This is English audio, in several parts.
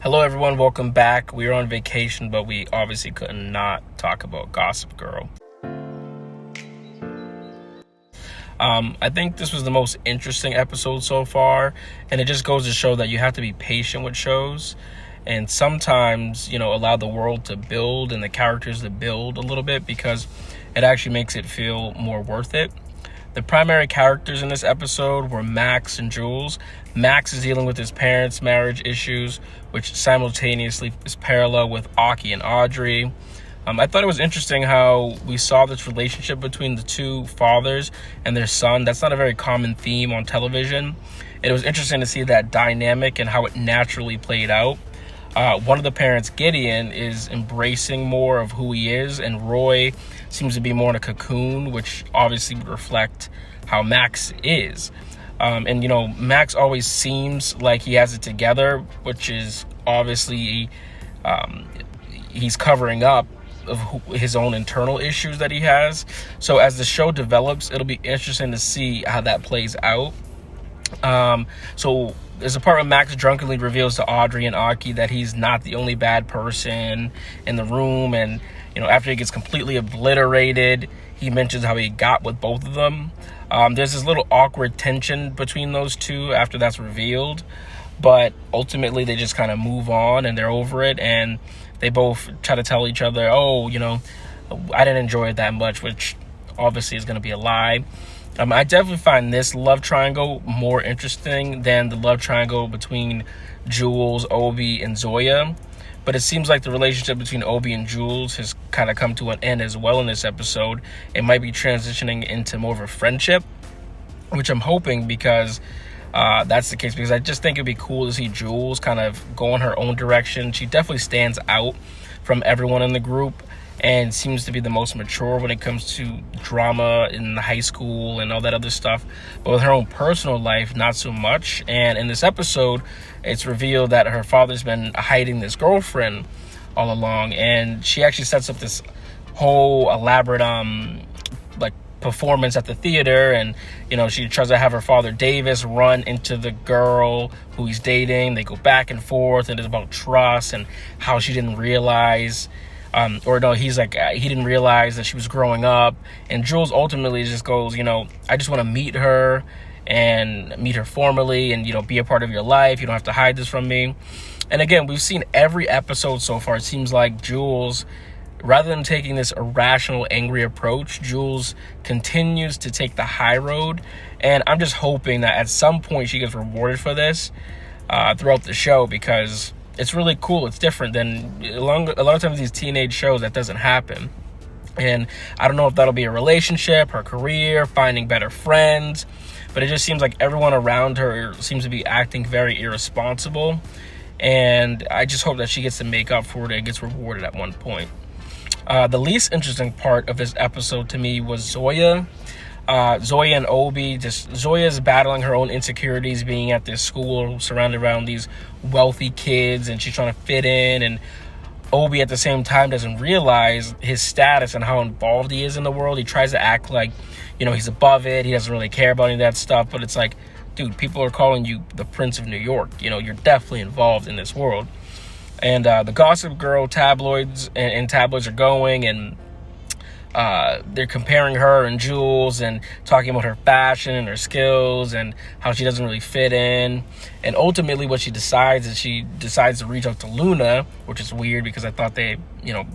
Hello everyone, welcome back. We were on vacation, but we obviously could not talk about Gossip Girl. I think this was the most interesting episode so far, and it just goes to show that you have to be patient with shows and sometimes, allow the world to build and the characters to build a little bit because it actually makes it feel more worth it. The primary characters in this episode were Max and Jules. Max is dealing with his parents' marriage issues, which simultaneously is parallel with Aki and Audrey. I thought it was interesting how we saw this relationship between the two fathers and their son. That's not a very common theme on television. It was interesting to see that dynamic and how it naturally played out. One of the parents, Gideon, is embracing more of who he is, and Roy seems to be more in a cocoon, which obviously would reflect how Max is. Max always seems like he has it together, which is obviously he's covering up of his own internal issues that he has. So as the show develops, it'll be interesting to see how that plays out. So there's a part where Max drunkenly reveals to Audrey and Aki that he's not the only bad person in the room. And, after he gets completely obliterated, he mentions how he got with both of them. There's this little awkward tension between those two after that's revealed. But ultimately, they just kind of move on and they're over it. And they both try to tell each other, I didn't enjoy it that much, which obviously is going to be a lie. I definitely find this love triangle more interesting than the love triangle between Jules, Obi, and Zoya. But it seems like the relationship between Obi and Jules has kind of come to an end as well in this episode. It might be transitioning into more of a friendship, which I'm hoping because that's the case. Because I just think it'd be cool to see Jules kind of go in her own direction. She definitely stands out from everyone in the group and seems to be the most mature when it comes to drama in high school and all that other stuff. But with her own personal life, not so much. And in this episode, it's revealed that her father's been hiding this girlfriend all along. And she actually sets up this whole elaborate performance at the theater. And, she tries to have her father, Davis, run into the girl who he's dating. They go back and forth, and it's about trust and how she didn't realize... he's like, he didn't realize that she was growing up. And Jules ultimately just goes, I just want to meet her and meet her formally and, be a part of your life. You don't have to hide this from me. And again, we've seen every episode so far. It seems like Jules, rather than taking this irrational, angry approach, Jules continues to take the high road. And I'm just hoping that at some point she gets rewarded for this throughout the show, because it's really cool. It's different than a lot of times these teenage shows that doesn't happen. And I don't know if that'll be a relationship, her career, finding better friends, but it just seems like everyone around her seems to be acting very irresponsible. And I just hope that she gets to make up for it and gets rewarded at one point. The least interesting part of this episode to me was Zoya. Zoya and Obi, Zoya's battling her own insecurities being at this school surrounded around these wealthy kids, and she's trying to fit in, and Obi at the same time doesn't realize his status and how involved he is in the world. He tries to act like, he's above it. He doesn't really care about any of that stuff, but it's like, dude, people are calling you the Prince of New York. You're definitely involved in this world. And the Gossip Girl tabloids and tabloids are going, and they're comparing her and Jules and talking about her fashion and her skills and how she doesn't really fit in. And ultimately what she decides is she decides to reach out to Luna, which is weird because I thought they,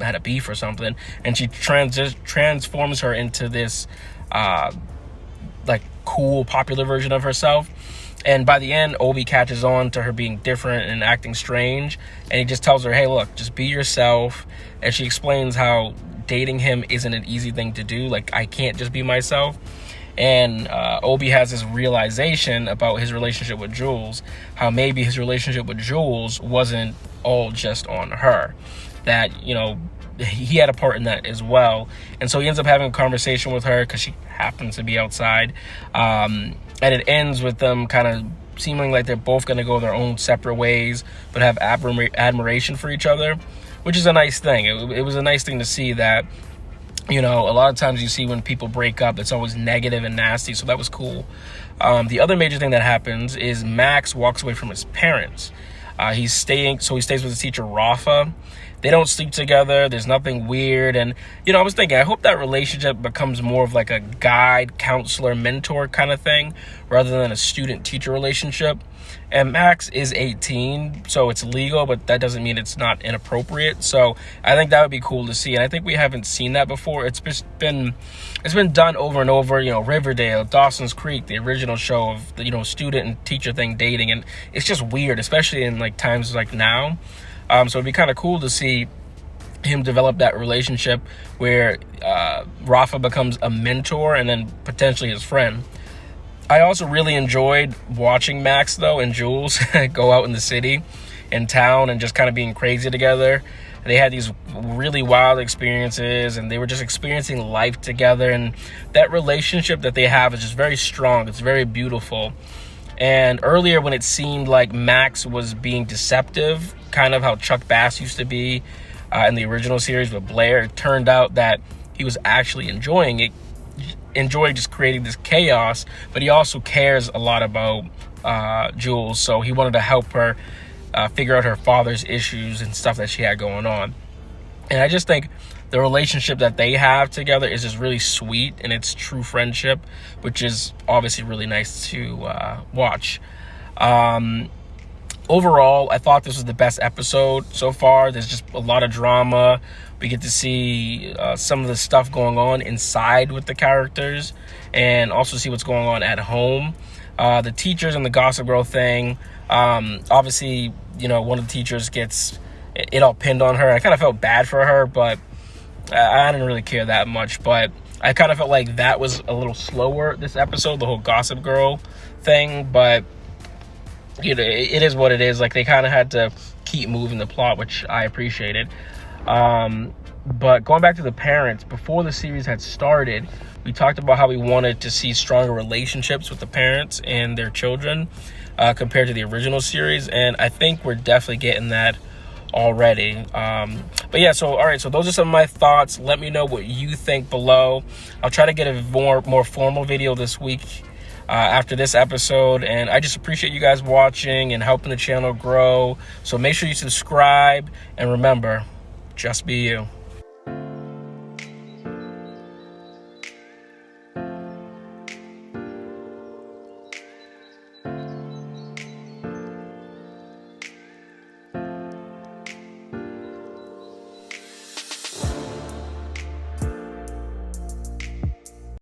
had a beef or something. And she transforms her into this, cool, popular version of herself. And by the end, Obi catches on to her being different and acting strange. And he just tells her, hey, look, just be yourself. And she explains how dating him isn't an easy thing to do. Like, I can't just be myself. And Obi has this realization about his relationship with Jules, how maybe his relationship with Jules wasn't all just on her, that, he had a part in that as well. And so he ends up having a conversation with her because she happens to be outside. And it ends with them kind of seeming like they're both going to go their own separate ways, but have admiration for each other, which is a nice thing. It was a nice thing to see that, a lot of times you see when people break up, it's always negative and nasty. So that was cool. The other major thing that happens is Max walks away from his parents. He stays with his teacher Rafa. They don't sleep together. There's nothing weird. And, I was thinking, I hope that relationship becomes more of like a guide, counselor, mentor kind of thing rather than a student-teacher relationship. And Max is 18, so it's legal, but that doesn't mean it's not inappropriate. So I think that would be cool to see. And I think we haven't seen that before. It's been done over and over, Riverdale, Dawson's Creek, the original show of the, student and teacher thing dating. And it's just weird, especially in like times like now. So it'd be kind of cool to see him develop that relationship where Rafa becomes a mentor and then potentially his friend. I also really enjoyed watching Max, though, and Jules go out in the city, in town, and just kind of being crazy together. They had these really wild experiences, and they were just experiencing life together. And that relationship that they have is just very strong. It's very beautiful. And earlier when it seemed like Max was being deceptive, kind of how Chuck Bass used to be in the original series with Blair, it turned out that he was actually enjoying just creating this chaos, but he also cares a lot about Jules, so he wanted to help her figure out her father's issues and stuff that she had going on. And I just think the relationship that they have together is just really sweet, and it's true friendship, which is obviously really nice to watch. Overall, I thought this was the best episode so far. There's just a lot of drama. We get to see some of the stuff going on inside with the characters and also see what's going on at home. The teachers and the Gossip Girl thing. Obviously, one of the teachers gets it all pinned on her. I kind of felt bad for her, but I didn't really care that much. But I kind of felt like that was a little slower this episode, the whole Gossip Girl thing. But it is what it is. Like, they kind of had to keep moving the plot, which I appreciated. But going back to the parents, before the series had started, we talked about how we wanted to see stronger relationships with the parents and their children compared to the original series. And I think we're definitely getting that already. But yeah, so all right, so those are some of my thoughts. Let me know what you think below. I'll try to get a more formal video this week after this episode, and I just appreciate you guys watching and helping the channel grow. So make sure you subscribe, and remember, just be you.